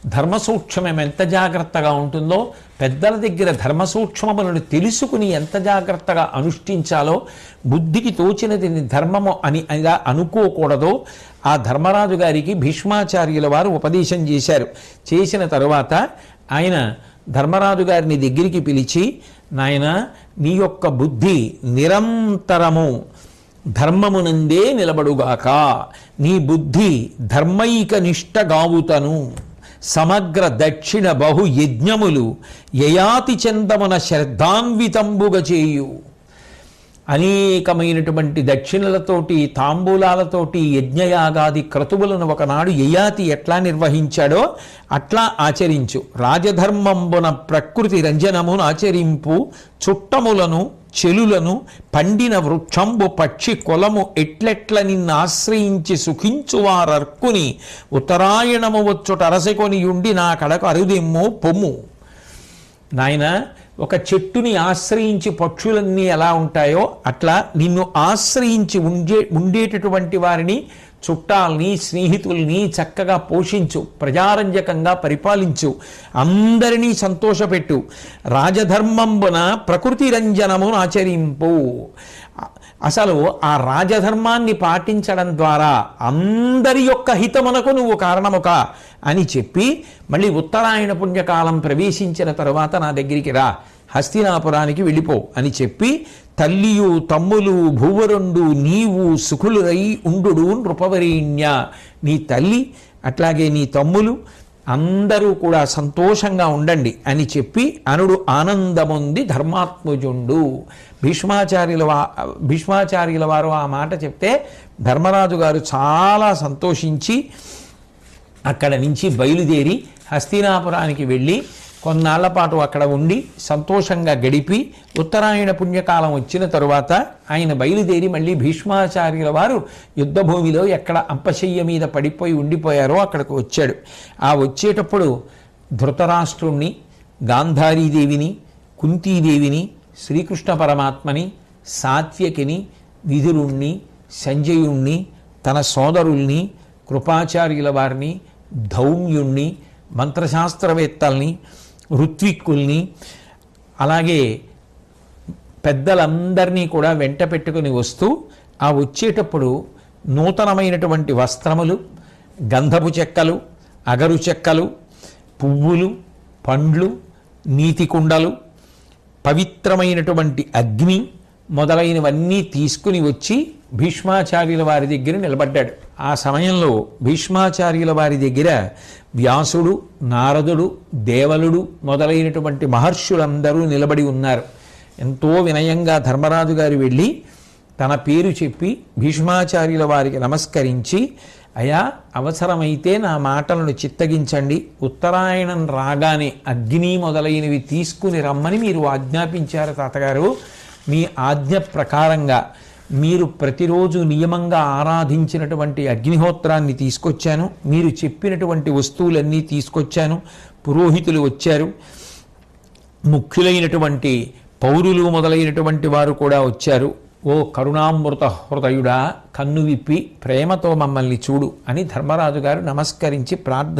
ధర్మ సూక్ష్మం ఎంత జాగ్రత్తగా ఉంటుందో, పెద్దల దగ్గర ధర్మ సూక్ష్మములను తెలుసుకుని ఎంత జాగ్రత్తగా అనుష్ఠించాలో, బుద్ధికి తోచినది ధర్మము అని అనుకోకూడదో ఆ ధర్మరాజు గారికి భీష్మాచార్యుల వారు ఉపదేశం చేశారు. చేసిన తరువాత ఆయన ధర్మరాజు గారిని దగ్గరికి పిలిచి, నాయన నీ యొక్క బుద్ధి నిరంతరము ధర్మమునందే నిలబడుగాక, నీ బుద్ధి ధర్మైక నిష్టగావుతను, సమగ్ర దక్షిణ బహు యజ్ఞములు యయాతి చందమున శ్రద్ధాన్వితంబుగ చేయు. అనేకమైనటువంటి దక్షిణలతోటి తాంబూలాలతోటి యజ్ఞయాగాది క్రతువులను ఒకనాడు యయాతి ఎట్లా నిర్వహించాడో అట్లా ఆచరించు. రాజధర్మంబున ప్రకృతి రంజనమును ఆచరింపు, చుట్టములను చెలులను పండిన వృక్షంబు పక్షి కులము ఎట్లెట్ల నిన్ను ఆశ్రయించి సుఖించువారర్కుని, ఉత్తరాయణము వచ్చుట అరసెకొనియుండి నా కడకు అరుదెమ్ము పొమ్ము. నాయన, ఒక చెట్టుని ఆశ్రయించి పక్షులన్నీ ఎలా ఉంటాయో అట్లా నిన్ను ఆశ్రయించి ఉండేటటువంటి వారిని, చుట్టాలని స్నేహితుల్ని చక్కగా పోషించు, ప్రజారంజకంగా పరిపాలించు, అందరినీ సంతోషపెట్టు. రాజధర్మంబున ప్రకృతి రంజనమును ఆచరింపు. అసలు ఆ రాజధర్మాన్ని పాటించడం ద్వారా అందరి యొక్క హితమునకు నువ్వు కారణముక అని చెప్పి, మళ్ళీ ఉత్తరాయణ పుణ్యకాలం ప్రవేశించిన తరువాత నా దగ్గరికి రా, హస్తినాపురానికి వెళ్ళిపో అని చెప్పి, తల్లియు తమ్ములు భూవరుండు నీవు సుఖులురై ఉండు నృపవరీణ్య, నీ తల్లి అట్లాగే నీ తమ్ములు అందరూ కూడా సంతోషంగా ఉండండి అని చెప్పి అనుడు ఆనందముంది ధర్మాత్మజుండు. భీష్మాచార్యుల వారు ఆ మాట చెప్తే ధర్మరాజు గారు చాలా సంతోషించి అక్కడ నుంచి బయలుదేరి హస్తినాపురానికి వెళ్ళి కొన్నాళ్ల పాటు అక్కడ ఉండి సంతోషంగా గడిపి, ఉత్తరాయణ పుణ్యకాలం వచ్చిన తరువాత ఆయన బయలుదేరి మళ్ళీ భీష్మాచార్యుల వారు యుద్ధభూమిలో ఎక్కడ అంపశయ్య మీద పడిపోయి ఉండిపోయారో అక్కడికి వచ్చాడు. ఆ వచ్చేటప్పుడు ధృతరాష్ట్రుణ్ణి, గాంధారీదేవిని, కుంతీదేవిని, శ్రీకృష్ణ పరమాత్మని, సాత్యకిని, విదురుణ్ణి, సంజయుణ్ణి, తన సోదరుల్ని, కృపాచార్యుల వారిని, ధౌమ్యుణ్ణి, మంత్రశాస్త్రవేత్తల్ని, ఋత్విక్కుల్ని, అలాగే పెద్దలందరినీ కూడా వెంట పెట్టుకుని వస్తూ, ఆ వచ్చేటప్పుడు నూతనమైనటువంటి వస్త్రములు, గంధపు చెక్కలు, అగరు చెక్కలు, పువ్వులు, పండ్లు, నీతి కుండలు, పవిత్రమైనటువంటి అగ్ని మొదలైనవన్నీ తీసుకుని వచ్చి భీష్మాచార్యుల వారి దగ్గర నిలబడ్డాడు. ఆ సమయంలో భీష్మాచార్యుల వారి దగ్గర వ్యాసుడు, నారదుడు, దేవలుడు మొదలైనటువంటి మహర్షులందరూ నిలబడి ఉన్నారు. ఎంతో వినయంగా ధర్మరాజు గారు వెళ్ళి తన పేరు చెప్పి భీష్మాచార్యుల వారికి నమస్కరించి, అయా, అవసరమైతే నా మాటలను చిత్తగించండి, ఉత్తరాయణం రాగానే అగ్ని మొదలైనవి తీసుకుని రమ్మని మీరు ఆజ్ఞాపించారు తాతగారు. మీ ఆజ్ఞ ప్రకారంగా మీరు ప్రతిరోజు నియమంగా ఆరాధించినటువంటి అగ్నిహోత్రాన్ని తీసుకొచ్చాను, మీరు చెప్పినటువంటి వస్తువులన్నీ తీసుకొచ్చాను, పురోహితులు వచ్చారు, ముఖ్యులైనటువంటి పౌరులు మొదలైనటువంటి వారు కూడా వచ్చారు. ఓ కరుణామృత హృదయుడా, కన్ను విప్పి ప్రేమతో మమ్మల్ని చూడు అని ధర్మరాజు గారు నమస్కరించి ప్రార్థన